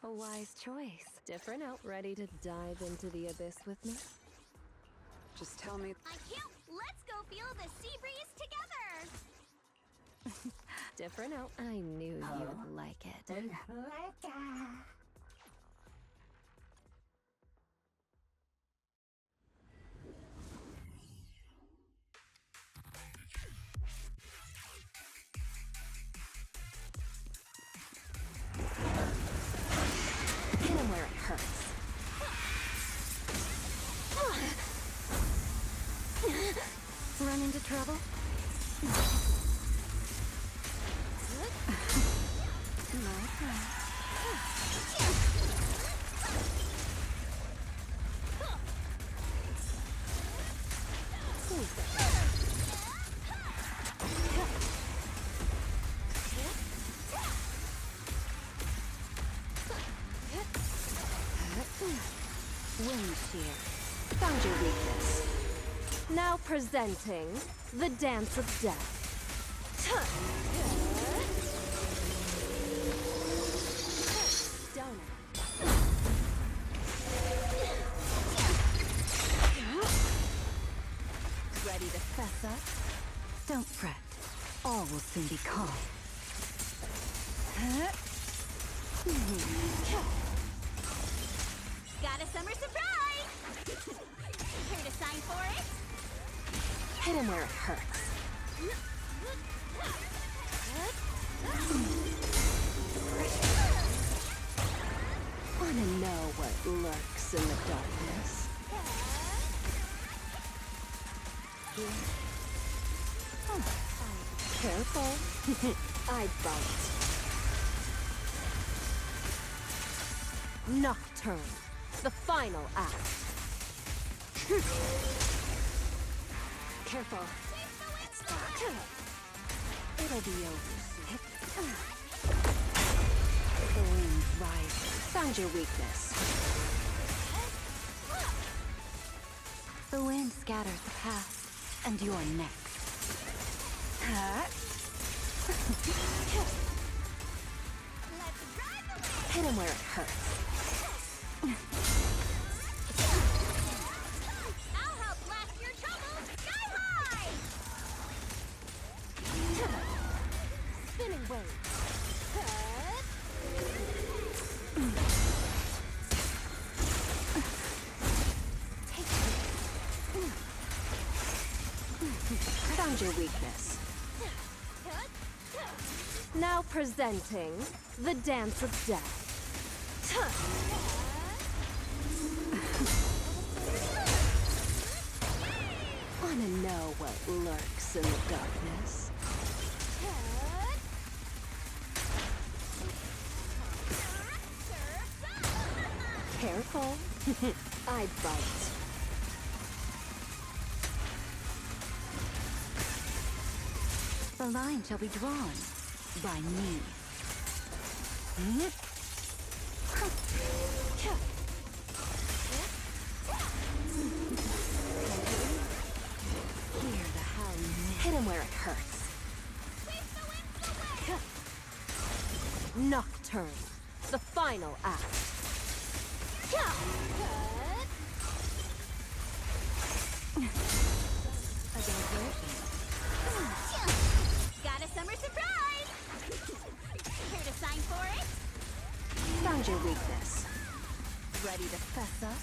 A wise choice. Different out. Ready to dive into the abyss with me? Just tell me. I can't. Let's go feel the sea breeze together. Different out. I knew you'd like it. Hit him where it hurts. Run into trouble? Wind shear. Found your weakness. Now presenting the Dance of Death. Donut. Ready to fess up? Don't fret. All will soon be calm. Got a summer surprise! Here to sign for it? Hit him where it hurts. Wanna know what lurks in the darkness? Careful. I bite. Nocturne. The final act. Careful. It's dark. It'll be over soon. The wind rises. Found your weakness. The wind scatters the past, and you're next. Hit him where it hurts. I'll help blast your troubles sky high! Spinning waves. Take this. Found your weakness. Now presenting the Dance of Death. Wanna know what lurks in the darkness? Careful. I bite. The line shall be drawn by me. Hear the howling. Hit him where it hurts. Nocturne. The final act. A diversion. Got a summer surprise! Here to sign for it? Found your weakness. Ready to fess up?